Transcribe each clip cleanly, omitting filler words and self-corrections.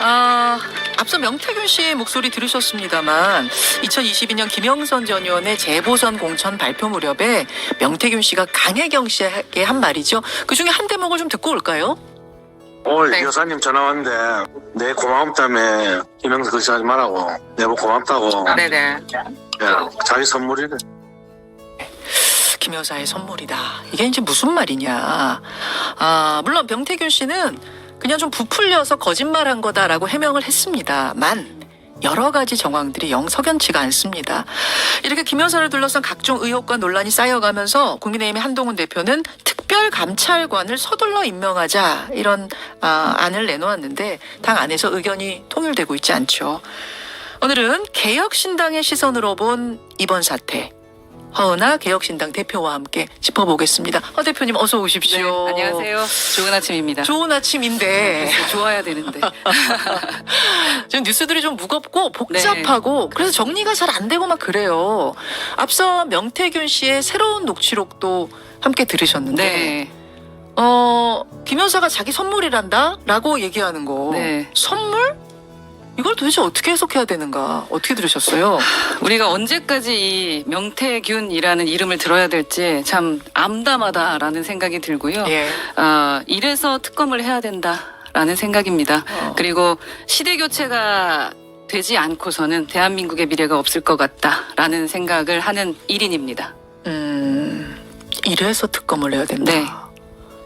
앞서 명태균 씨의 목소리 들으셨습니다만 2022년 김영선 전 의원의 재보선 공천 발표 무렵에 명태균 씨가 강혜경 씨에게 한 말이죠. 그중에 한 대목을 좀 듣고 올까요? 오늘 네. 여사님 전화 왔는데 내 고마움 때문에 김영선 거짓하지 말라고 내가 고맙다고. 네네. 야, 자기 선물이래. 김 여사의 선물이다. 이게 이제 무슨 말이냐. 물론 명태균 씨는 그냥 좀 부풀려서 거짓말한 거다라고 해명을 했습니다만 여러 가지 정황들이 영 석연치가 않습니다. 이렇게 김 여사를 둘러싼 각종 의혹과 논란이 쌓여가면서 국민의힘의 한동훈 대표는 특별감찰관을 서둘러 임명하자 이런 안을 내놓았는데 당 안에서 의견이 통일되고 있지 않죠. 오늘은 개혁신당의 시선으로 본 이번 사태. 허은하 개혁신당 대표와 함께 짚어보겠습니다. 허 대표님 어서 오십시오. 네, 안녕하세요. 좋은 아침입니다. 좋은 아침인데 좋아야 되는데. 지금 뉴스들이 좀 무겁고 복잡하고 그래서 정리가 잘 안 되고 막 그래요. 앞서 명태균 씨의 새로운 녹취록도 함께 들으셨는데 네. 김 여사가 자기 선물이란다라고 얘기하는 거. 네. 선물? 이걸 도대체 어떻게 해석해야 되는가? 어떻게 들으셨어요? 우리가 언제까지 이 명태균이라는 이름을 들어야 될지 참 암담하다라는 생각이 들고요. 예. 이래서 특검을 해야 된다라는 생각입니다. 그리고 시대 교체가 되지 않고서는 대한민국의 미래가 없을 것 같다라는 생각을 하는 1인입니다. 이래서 특검을 해야 된다. 네.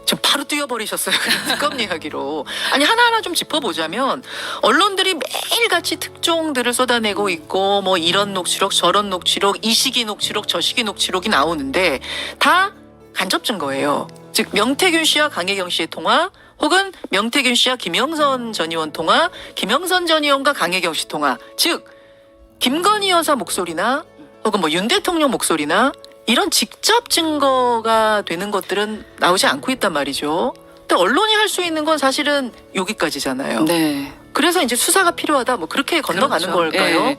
지금 바로 뛰어버리셨어요. 특검 이야기로. 아니 하나하나 좀 짚어보자면 언론들이 매일같이 특종들을 쏟아내고 있고 뭐 이런 녹취록 저런 녹취록 이 시기 녹취록 저 시기 녹취록이 나오는데 다 간접 증거예요. 즉 명태균 씨와 강혜경 씨의 통화 혹은 명태균 씨와 김영선 전 의원 통화 김영선 전 의원과 강혜경 씨 통화 즉 김건희 여사 목소리나 혹은 뭐 윤 대통령 목소리나 이런 직접 증거가 되는 것들은 나오지 않고 있단 말이죠. 근데 언론이 할 수 있는 건 사실은 여기까지잖아요. 네. 그래서 이제 수사가 필요하다 뭐 그렇게 건너가는 그렇죠. 걸까요? 예.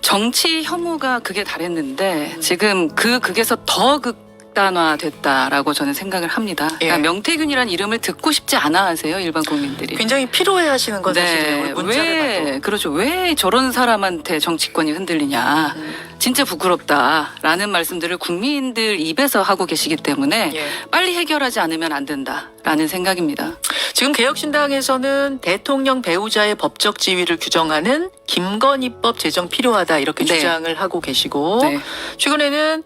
정치 혐오가 극에 달했는데 지금 극에서 더 극단화됐다라고 저는 생각을 합니다. 예. 그러니까 명태균이라는 이름을 듣고 싶지 않아 하세요, 일반 국민들이. 굉장히 피로해하시는 건 사실이에요. 네, 문자를 봐도. 그렇죠. 왜 저런 사람한테 정치권이 흔들리냐. 진짜 부끄럽다라는 말씀들을 국민들 입에서 하고 계시기 때문에 예. 빨리 해결하지 않으면 안 된다라는 생각입니다. 지금 개혁신당에서는 대통령 배우자의 법적 지위를 규정하는 김건희법 제정 필요하다 이렇게 네. 주장을 하고 계시고 네. 최근에는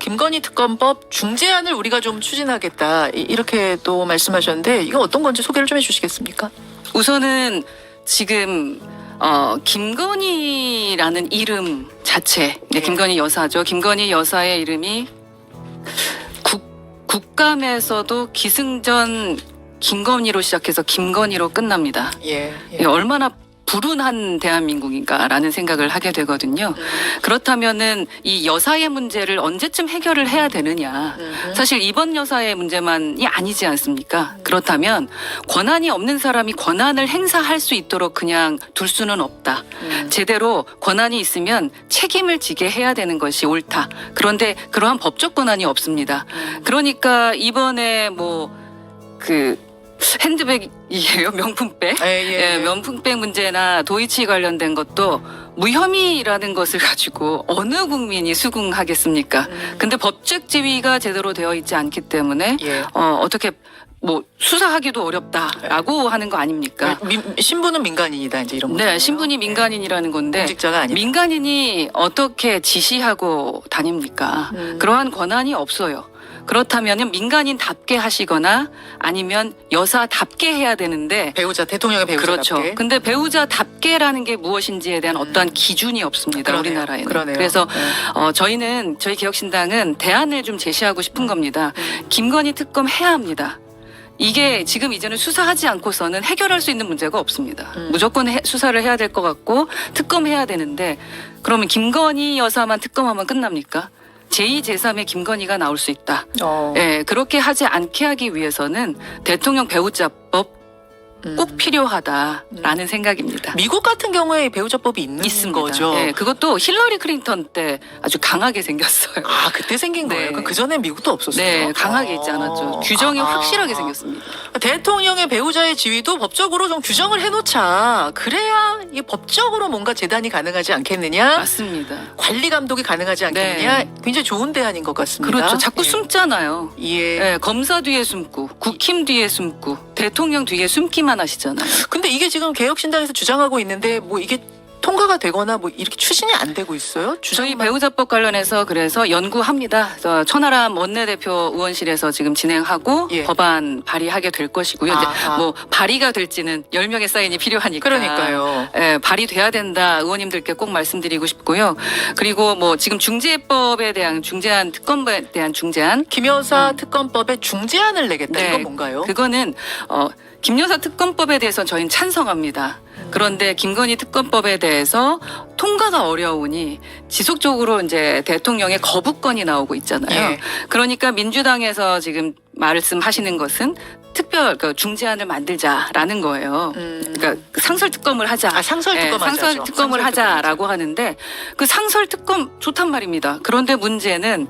김건희 특검법 중재안을 우리가 좀 추진하겠다 이렇게 또 말씀하셨는데 이거 어떤 건지 소개를 좀 해주시겠습니까? 우선은 지금 김건희라는 이름 자체, 네. 김건희 여사죠. 김건희 여사의 이름이 국감에서도 기승전 김건희로 시작해서 김건희로 끝납니다. 예. 이게 얼마나 불운한 대한민국인가라는 생각을 하게 되거든요. 그렇다면은 이 여사의 문제를 언제쯤 해결을 해야 되느냐. 사실 이번 여사의 문제만이 아니지 않습니까? 그렇다면 권한이 없는 사람이 권한을 행사할 수 있도록 그냥 둘 수는 없다. 제대로 권한이 있으면 책임을 지게 해야 되는 것이 옳다. 그런데 그러한 법적 권한이 없습니다. 그러니까 이번에 핸드백이에요, 명품백. 예. 명품백 문제나 도이치 관련된 것도 무혐의라는 것을 가지고 어느 국민이 수긍하겠습니까? 근데 법적 지위가 제대로 되어 있지 않기 때문에 예. 어떻게 수사하기도 어렵다라고 하는 거 아닙니까? 신분은 민간인이다 이제 이런 거. 네, 신분이 민간인이라는 건데 공직자가 아니다. 민간인이 어떻게 지시하고 다닙니까? 그러한 권한이 없어요. 그렇다면 민간인답게 하시거나 아니면 여사답게 해야 되는데 배우자 대통령의 배우자답게. 그렇죠. 근데 배우자답게라는 게 무엇인지에 대한 어떠한 기준이 없습니다. 그러네요. 우리나라에는. 그러네요. 그래서 네. 저희 개혁신당은 대안을 좀 제시하고 싶은 겁니다. 김건희 특검 해야 합니다. 이게 지금 이제는 수사하지 않고서는 해결할 수 있는 문제가 없습니다. 무조건 수사를 해야 될 것 같고 특검해야 되는데 그러면 김건희 여사만 특검하면 끝납니까? 제2, 제3의 김건희가 나올 수 있다. 예, 그렇게 하지 않게 하기 위해서는 대통령 배우자법 꼭 필요하다라는 생각입니다. 미국 같은 경우에 배우자법이 있는 있습니다. 거죠. 네, 그것도 힐러리 클린턴 때 아주 강하게 생겼어요. 아, 그때 생긴 네. 거예요. 그 전에 미국도 없었어요. 네, 강하게 있지 않았죠. 규정이 확실하게 생겼습니다. 대통령의 배우자의 지위도 법적으로 좀 규정을 해놓자. 그래야 이 법적으로 뭔가 재단이 가능하지 않겠느냐? 맞습니다. 관리 감독이 가능하지 않겠느냐? 굉장히 좋은 대안인 것 같습니다. 그렇죠. 자꾸 예. 숨잖아요. 예. 네, 검사 뒤에 숨고 국힘 뒤에 숨고 대통령 뒤에 숨기만 하시잖아요. 근데 이게 지금 개혁신당에서 주장하고 있는데 뭐 이게 통과가 되거나 뭐 이렇게 추진이 안 되고 있어요? 저희 주장만- 배우자법 관련해서 그래서 연구합니다. 천하람 원내대표 의원실에서 지금 진행하고 예. 법안 발의하게 될 것이고요. 이제 아하. 뭐 발의가 될지는 10명의 사인이 필요하니까. 그러니까요. 예, 발의돼야 된다. 의원님들께 꼭 말씀드리고 싶고요. 그리고 뭐 지금 중재법에 대한 중재안 특검에 대한 중재안 김 여사 특검법에 중재안을 내겠다. 네. 이건 뭔가요? 그거는 김 여사 특검법에 대해서 저희는 찬성합니다. 그런데 김건희 특검법에 대해서 통과가 어려우니 지속적으로 이제 대통령의 거부권이 나오고 있잖아요. 예. 그러니까 민주당에서 지금 말씀하시는 것은 특별 중재안을 만들자라는 거예요. 그러니까 상설 특검을 하자. 아, 상설 특검 하자죠. 상설 특검을 상설 특검 하자라고 하는데 그 상설 특검 좋단 말입니다. 그런데 문제는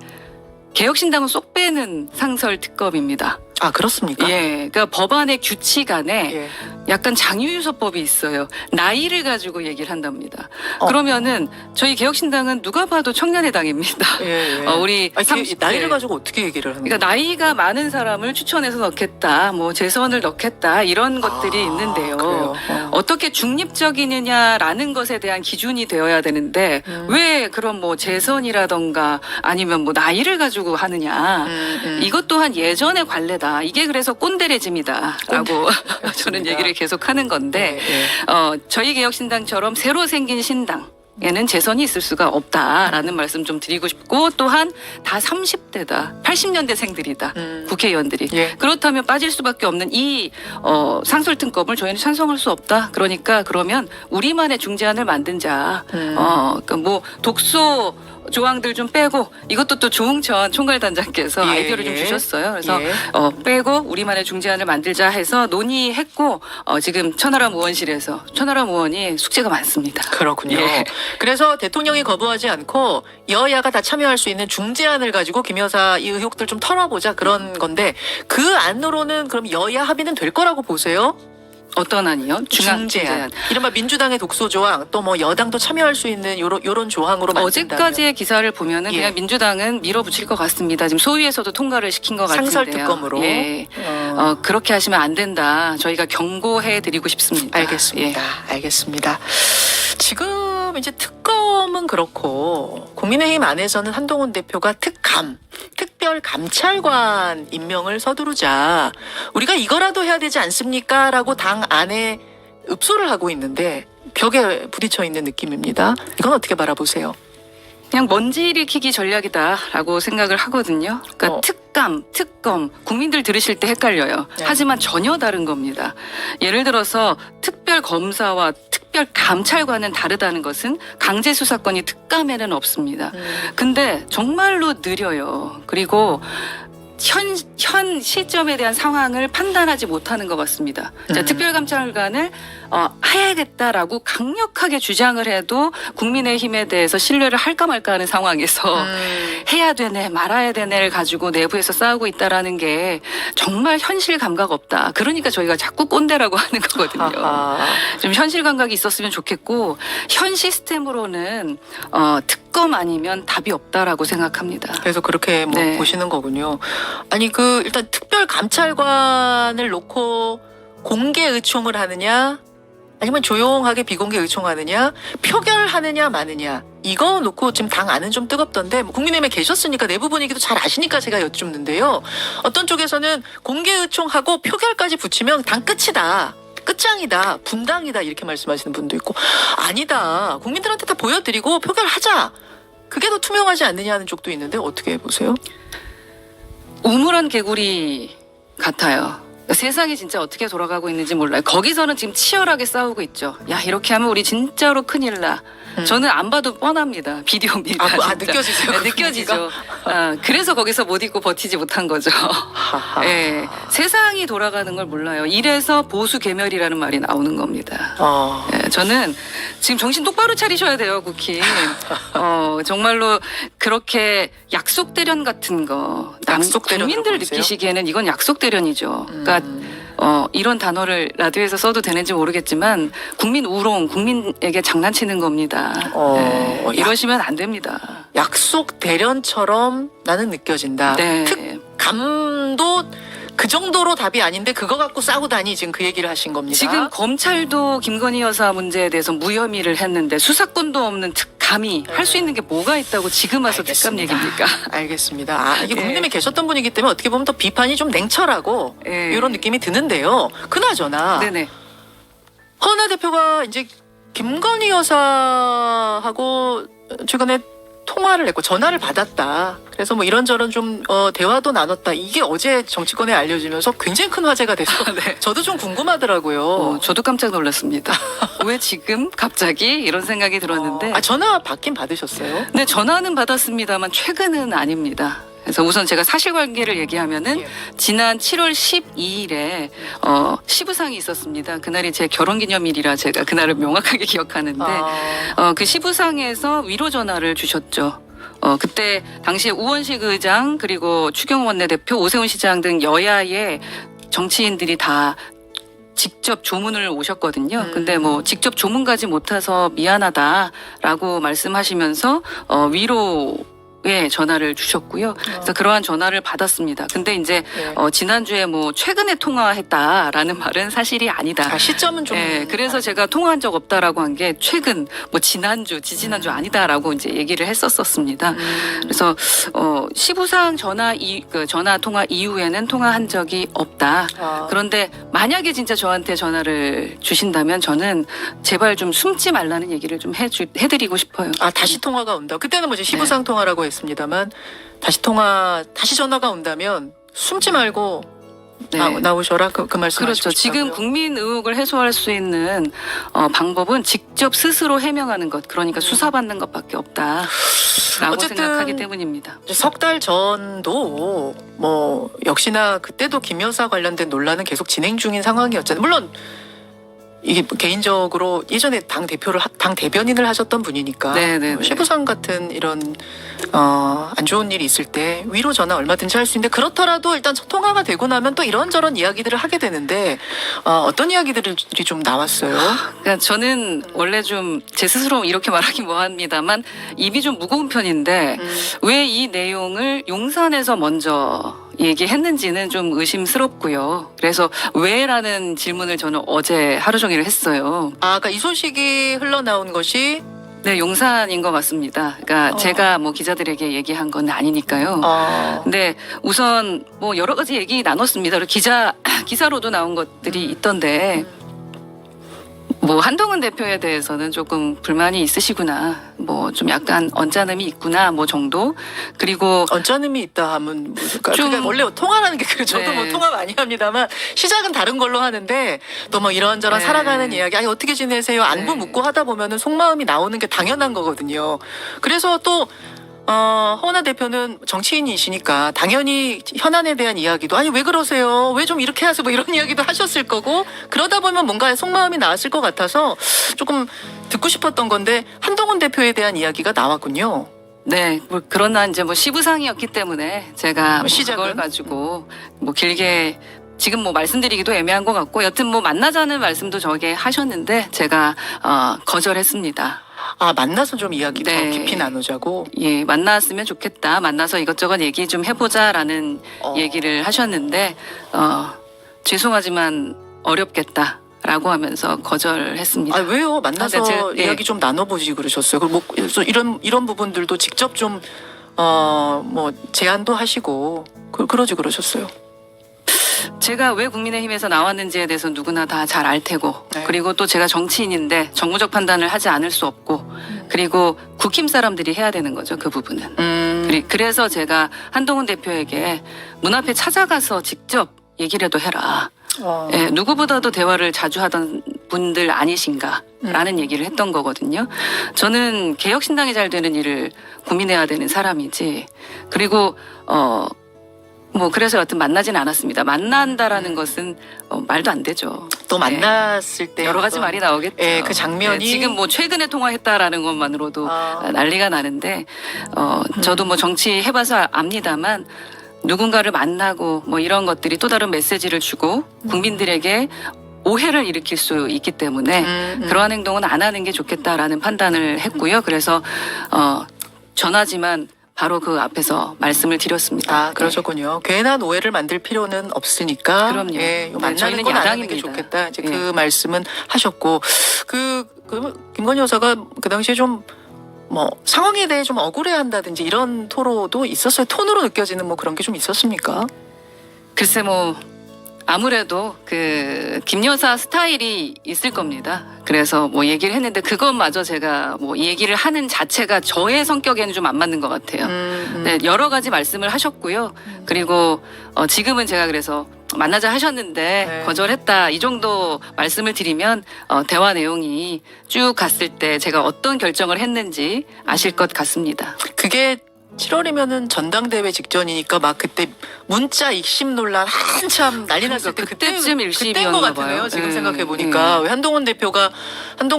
개혁신당은 쏙 빼는 상설 특검입니다. 아, 그렇습니까? 예, 그러니까 법안의 규칙 안에 예. 약간 장유유서법이 있어요. 나이를 가지고 얘기를 한답니다. 어. 그러면은 저희 개혁신당은 누가 봐도 청년의 당입니다. 예, 예. 우리 아니, 30대. 나이를 가지고 어떻게 얘기를 하는 그러니까 나이가 많은 사람을 추천해서 넣겠다, 뭐 재선을 넣겠다 이런 것들이 있는데요. 그래요? 어떻게 중립적이느냐라는 것에 대한 기준이 되어야 되는데 왜 그런 뭐 재선이라던가 아니면 뭐 나이를 가지고 하느냐. 이것 또한 예전의 관례다. 이게 그래서 꼰대레짐이다라고 저는 얘기를 계속 하는 건데 저희 개혁신당처럼 새로 생긴 신당에는 재선이 있을 수가 없다라는 말씀 좀 드리고 싶고 또한 다 30대다. 80년대생들이다. 국회의원들이. 예. 그렇다면 빠질 수밖에 없는 이 상설특검을 저희는 찬성할 수 없다. 그러니까 그러면 우리만의 중재안을 만든자. 그러니까 뭐 독소 조항들 좀 빼고 이것도 또 조응천 총괄단장께서 예, 아이디어를 좀 예. 주셨어요. 그래서 예. 빼고 우리만의 중재안을 만들자 해서 논의했고 지금 천하람 의원실에서 천하람 의원이 숙제가 많습니다. 그렇군요. 예. 그래서 대통령이 거부하지 않고 여야가 다 참여할 수 있는 중재안을 가지고 김 여사 이 의혹들 좀 털어보자 그런 건데 그 안으로는 그럼 여야 합의는 될 거라고 보세요? 어떤 안이요? 중재안. 이른바 민주당의 독소 조항 또 뭐 여당도 참여할 수 있는 요런 조항으로 만든다면 어제까지의 기사를 보면은 예. 그냥 민주당은 밀어붙일 것 같습니다. 지금 소위에서도 통과를 시킨 것 같은데요. 상설 특검으로. 예. 그렇게 하시면 안 된다. 저희가 경고해 드리고 싶습니다. 알겠습니다. 예. 알겠습니다. 지금 이제 특검은 그렇고 국민의힘 안에서는 한동훈 대표가 특별 감찰관 임명을 서두르자 우리가 이거라도 해야 되지 않습니까? 라고 당 안에 읍소를 하고 있는데 벽에 부딪혀 있는 느낌입니다. 이건 어떻게 바라보세요? 그냥 먼지 일으키기 전략이다라고 생각을 하거든요. 그러니까 특검 국민들 들으실 때 헷갈려요. 네. 하지만 전혀 다른 겁니다. 예를 들어서 특별 검사와 특별 감찰관은 다르다는 것은 강제 수사권이 특감에는 없습니다. 근데 정말로 느려요. 그리고 현 시점에 대한 상황을 판단하지 못하는 것 같습니다. 자, 특별감찰관을 해야겠다라고 강력하게 주장을 해도 국민의힘에 대해서 신뢰를 할까 말까 하는 상황에서 해야 되네 말아야 되네를 가지고 내부에서 싸우고 있다라는 게 정말 현실 감각 없다. 그러니까 저희가 자꾸 꼰대라고 하는 거거든요. 아하. 좀 현실 감각이 있었으면 좋겠고 현 시스템으로는 특검 아니면 답이 없다라고 생각합니다. 그래서 그렇게 뭐 네. 보시는 거군요. 아니 일단 특별 감찰관을 놓고 공개 의총을 하느냐 아니면 조용하게 비공개 의총하느냐 표결하느냐 마느냐 이거 놓고 지금 당 안은 좀 뜨겁던데 뭐 국민의힘에 계셨으니까 내부 분위기도 잘 아시니까 제가 여쭙는데요. 어떤 쪽에서는 공개 의총하고 표결까지 붙이면 당 끝이다. 끝장이다. 분당이다. 이렇게 말씀하시는 분도 있고 아니다. 국민들한테 다 보여드리고 표결하자. 그게 더 투명하지 않느냐 하는 쪽도 있는데 어떻게 보세요? 우물안 개구리 같아요. 세상이 진짜 어떻게 돌아가고 있는지 몰라요. 거기서는 지금 치열하게 싸우고 있죠. 야, 이렇게 하면 우리 진짜로 큰일 나. 저는 안 봐도 뻔합니다. 비디오입니다. 진짜. 느껴지세요? 네, 그 느껴지죠. 그래서 거기서 못 잊고 버티지 못한 거죠. 하하. 예, 세상이 돌아가는 걸 몰라요. 이래서 보수 괴멸이라는 말이 나오는 겁니다. 예, 저는 지금 정신 똑바로 차리셔야 돼요, 국힘. 정말로 그렇게 약속 대련 같은 거, 약속 대련으로 국민들 보이세요? 느끼시기에는 이건 약속 대련이죠. 그러니까 이런 단어를 라디오에서 써도 되는지 모르겠지만 국민 우롱, 국민에게 장난치는 겁니다. 예, 이러시면 안 됩니다. 약속 대련처럼 나는 느껴진다. 네. 특감도 그 정도로 답이 아닌데 그거 갖고 싸고 다니 지금 그 얘기를 하신 겁니다. 지금 검찰도 김건희 여사 문제에 대해서 무혐의를 했는데 수사권도 없는 특감이 할 수 있는 게 뭐가 있다고 지금 와서 특감 알겠습니다. 얘기입니까? 알겠습니다. 이게 예. 국민이 계셨던 분이기 때문에 어떻게 보면 더 비판이 좀 냉철하고 예. 이런 느낌이 드는데요. 그나저나 네네. 허은하 대표가 이제 김건희 여사하고 최근에 통화를 했고 전화를 받았다. 그래서 뭐 이런저런 좀 대화도 나눴다. 이게 어제 정치권에 알려지면서 굉장히 큰 화제가 돼서 저도 좀 궁금하더라고요. 저도 깜짝 놀랐습니다. 왜 지금 갑자기 이런 생각이 들었는데. 전화 받긴 받으셨어요? 네, 전화는 받았습니다만 최근은 아닙니다. 그래서 우선 제가 사실관계를 얘기하면은 예. 지난 7월 12일에 시부상이 있었습니다. 그날이 제 결혼기념일이라 제가 그날을 명확하게 기억하는데 그 시부상에서 위로 전화를 주셨죠. 그때 당시에 우원식 의장 그리고 추경호 원내대표 오세훈 시장 등 여야의 정치인들이 다 직접 조문을 오셨거든요. 근데 뭐 직접 조문 가지 못해서 미안하다라고 말씀하시면서 위로의 전화를 주셨고요. 그래서 그러한 전화를 받았습니다. 근데 이제 예. 지난주에 뭐 최근에 통화했다라는 말은 사실이 아니다. 시점은 좀 그래서 제가 통화한 적 없다라고 한 게 최근 뭐 지난주, 지지난주 아니다라고 이제 얘기를 했었습니다. 그래서 시부상 전화 통화 이후에는 통화한 적이 없다. 그런데 만약에 진짜 저한테 전화를 주신다면 저는 제발 좀 숨지 말라는 얘기를 좀 해드리고 싶어요. 다시 통화가 온다. 그때는 뭐 이제 시부상 통화라고 했습니다만 다시 전화가 온다면 숨지 말고 나오셔라 그 말씀. 그렇죠. 지금 국민 의혹을 해소할 수 있는 방법은 직접 스스로 해명하는 것, 그러니까 수사받는 것밖에 없다라고 어쨌든 생각하기 때문입니다. 석 달 전도 뭐 역시나 그때도 김 여사 관련된 논란은 계속 진행 중인 상황이었잖아요. 물론 이게 개인적으로 예전에 당 대변인을 하셨던 분이니까 네네네. 시부상 같은 이런 안 좋은 일이 있을 때 위로 전화 얼마든지 할 수 있는데 그렇더라도 일단 첫 통화가 되고 나면 또 이런저런 이야기들을 하게 되는데 어떤 이야기들이 좀 나왔어요? 그러니까 저는 원래 좀 제 스스로 이렇게 말하기 뭐합니다만 입이 좀 무거운 편인데 왜 이 내용을 용산에서 먼저 얘기했는지는 좀 의심스럽고요. 그래서 왜라는 질문을 저는 어제 하루 종일 했어요. 그러니까 이 소식이 흘러나온 것이 네, 용산인 것 같습니다. 그러니까 제가 뭐 기자들에게 얘기한 건 아니니까요. 근데 우선 뭐 여러 가지 얘기 나눴습니다. 그리고 기사로도 나온 것들이 있던데 뭐 한동훈 대표에 대해서는 조금 불만이 있으시구나. 뭐 좀 약간 언짢음이 있구나. 뭐 정도. 그리고 언짢음이 있다 하면 그러니까 원래 통화라는 게 그래요. 저도 뭐 통화 많이 합니다만 시작은 다른 걸로 하는데 또 뭐 이런저런 살아가는 이야기 어떻게 지내세요? 안부 묻고 하다 보면은 속마음이 나오는 게 당연한 거거든요. 그래서 또 허은하 대표는 정치인이시니까 당연히 현안에 대한 이야기도 왜 그러세요? 왜 좀 이렇게 하세요? 뭐 이런 이야기도 하셨을 거고 그러다 보면 뭔가 속마음이 나왔을 것 같아서 조금 듣고 싶었던 건데 한동훈 대표에 대한 이야기가 나왔군요. 네, 뭐 그러나 이제 뭐 시부상이었기 때문에 제가 뭐 시작은? 그걸 가지고 뭐 길게 지금 뭐 말씀드리기도 애매한 것 같고 여튼 뭐 만나자는 말씀도 저에게 하셨는데 제가 거절했습니다. 만나서 좀 이야기 더 네. 깊이 나누자고. 예, 만났으면 좋겠다. 만나서 이것저것 얘기 좀 해보자라는 얘기를 하셨는데 죄송하지만 어렵겠다라고 하면서 거절했습니다. 왜요? 만나서 예. 이야기 좀 나눠보지 그러셨어요. 그리고 뭐 그래서 이런 부분들도 직접 좀 뭐 제안도 하시고 그러지 그러셨어요. 제가 왜 국민의힘에서 나왔는지에 대해서 누구나 다 잘 알 테고 네. 그리고 또 제가 정치인인데 정무적 판단을 하지 않을 수 없고 그리고 국힘 사람들이 해야 되는 거죠. 그 부분은. 그래서 제가 한동훈 대표에게 문 앞에 찾아가서 직접 얘기라도 해라. 예, 누구보다도 대화를 자주 하던 분들 아니신가라는 얘기를 했던 거거든요. 저는 개혁신당이 잘 되는 일을 고민해야 되는 사람이지. 그리고 뭐 그래서 여튼 만나진 않았습니다. 만난다라는 것은 말도 안 되죠. 또 만났을 때 여러 가지 말이 나오겠죠. 예, 그 장면이 지금 뭐 최근에 통화했다라는 것만으로도 난리가 나는데 저도 뭐 정치 해봐서 압니다만 누군가를 만나고 뭐 이런 것들이 또 다른 메시지를 주고 국민들에게 오해를 일으킬 수 있기 때문에 그러한 행동은 안 하는 게 좋겠다라는 판단을 했고요. 그래서 전하지만 바로 그 앞에서 말씀을 드렸습니다. 아, 그러셨군요. 괜한 오해를 만들 필요는 없으니까. 그럼요. 예, 네, 만나는 저희는 건 안 하는 게 야당입니다. 좋겠다. 이제 예. 그 말씀은 하셨고, 김건희 여사가 그 당시에 좀 뭐 상황에 대해 좀 억울해한다든지 이런 토로도 있었어요. 톤으로 느껴지는 뭐 그런 게 좀 있었습니까? 글쎄 뭐 아무래도 그 김 여사 스타일이 있을 겁니다. 그래서 뭐 얘기를 했는데 그것마저 제가 뭐 얘기를 하는 자체가 저의 성격에는 좀 안 맞는 것 같아요. 네, 여러 가지 말씀을 하셨고요. 그리고 지금은 제가 그래서 만나자 하셨는데 네. 거절했다 이 정도 말씀을 드리면 대화 내용이 쭉 갔을 때 제가 어떤 결정을 했는지 아실 것 같습니다. 그게 7월이면은 전당대회 직전이니까 막 그때 문자 익심 논란 한참 난리 났을 때 그러니까 그때쯤 그때인 일심이었나 것 같으네요. 봐요. 지금 예, 생각해 보니까 한동훈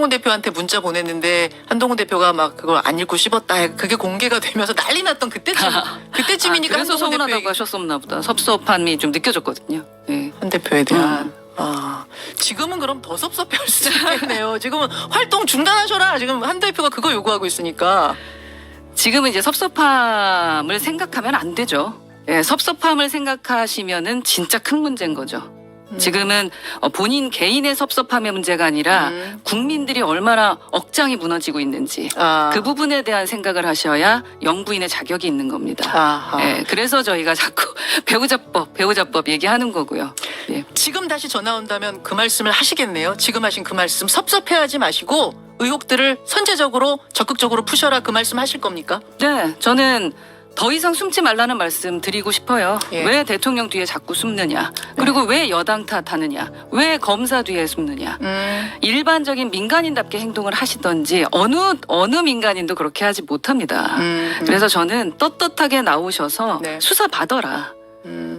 대표한테 문자 보냈는데 한동훈 대표가 막 그걸 안 읽고 씹었다. 그게 공개가 되면서 난리 났던 그때쯤이니까 그래서 한동훈 서운하다고 대표 하셨었나 보다. 섭섭함이 좀 느껴졌거든요. 예. 한 대표에 대한. 지금은 그럼 더 섭섭할 수 있겠네요. 지금은 활동 중단하셔라. 지금 한 대표가 그거 요구하고 있으니까. 지금은 이제 섭섭함을 생각하면 안 되죠. 예, 섭섭함을 생각하시면은 진짜 큰 문제인 거죠. 지금은 본인 개인의 섭섭함의 문제가 아니라 국민들이 얼마나 억장이 무너지고 있는지 그 부분에 대한 생각을 하셔야 영부인의 자격이 있는 겁니다. 아하. 예, 그래서 저희가 자꾸 배우자법 얘기하는 거고요. 예. 지금 다시 전화 온다면 그 말씀을 하시겠네요. 지금 하신 그 말씀 섭섭해하지 마시고 의혹들을 선제적으로 적극적으로 푸셔라 그 말씀 하실 겁니까? 네, 저는 더 이상 숨지 말라는 말씀 드리고 싶어요. 예. 왜 대통령 뒤에 자꾸 숨느냐? 그리고 왜 여당 탓하느냐? 왜 검사 뒤에 숨느냐? 일반적인 민간인답게 행동을 하시던지 어느 민간인도 그렇게 하지 못합니다. 그래서 저는 떳떳하게 나오셔서 네. 수사 받아라.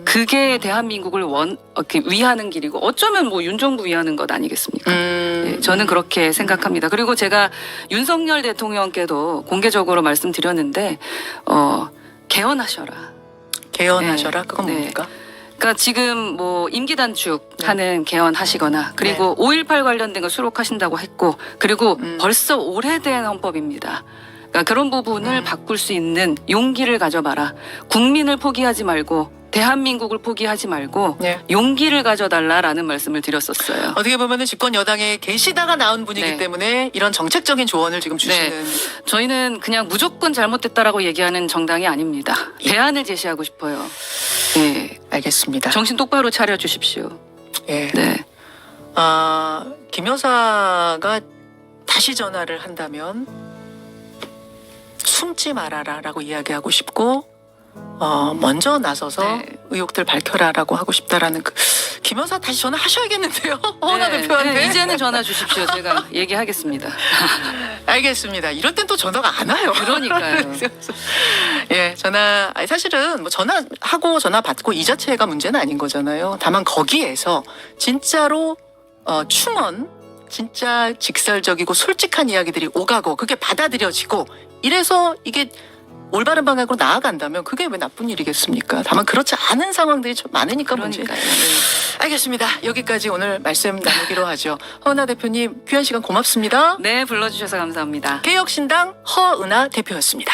그게 대한민국을 이렇게 위하는 길이고 어쩌면 뭐 윤 정부 위하는 것 아니겠습니까? 네, 저는 그렇게 생각합니다. 그리고 제가 윤석열 대통령께도 공개적으로 말씀드렸는데 개헌하셔라. 개헌하셔라. 네. 그건 네. 뭡니까? 그러니까 지금 뭐 임기 단축하는 개헌하시거나 그리고 5.18 관련된 거 수록하신다고 했고 그리고 벌써 오래된 헌법입니다. 그러니까 그런 부분을 바꿀 수 있는 용기를 가져봐라. 국민을 포기하지 말고 대한민국을 포기하지 말고 네. 용기를 가져달라라는 말씀을 드렸었어요. 어떻게 보면은 집권 여당에 계시다가 나온 분이기 네. 때문에 이런 정책적인 조언을 지금 주시는. 저희는 그냥 무조건 잘못됐다라고 얘기하는 정당이 아닙니다. 대안을 제시하고 싶어요. 네. 알겠습니다. 정신 똑바로 차려주십시오. 예. 네. 김 여사가 다시 전화를 한다면 숨지 말아라라고 이야기하고 싶고 먼저 나서서 네. 의혹들 밝혀라라고 하고 싶다라는 김 여사 다시 전화하셔야겠는데요. 허은하 대표한테. 네, 이제는 전화 주십시오. 제가 얘기하겠습니다. 알겠습니다. 이럴 땐 또 전화가 안 와요. 그러니까요. 예, 사실은 뭐 전화하고 전화 받고 이 자체가 문제는 아닌 거잖아요. 다만 거기에서 진짜로 충원, 진짜 직설적이고 솔직한 이야기들이 오가고 그게 받아들여지고 이래서 이게 올바른 방향으로 나아간다면 그게 왜 나쁜 일이겠습니까? 다만 그렇지 않은 상황들이 좀 많으니까 문제. 그러니까요. 네. 알겠습니다. 여기까지 오늘 말씀 나누기로 하죠. 허은하 대표님 귀한 시간 고맙습니다. 네, 불러주셔서 감사합니다. 개혁신당 허은하 대표였습니다.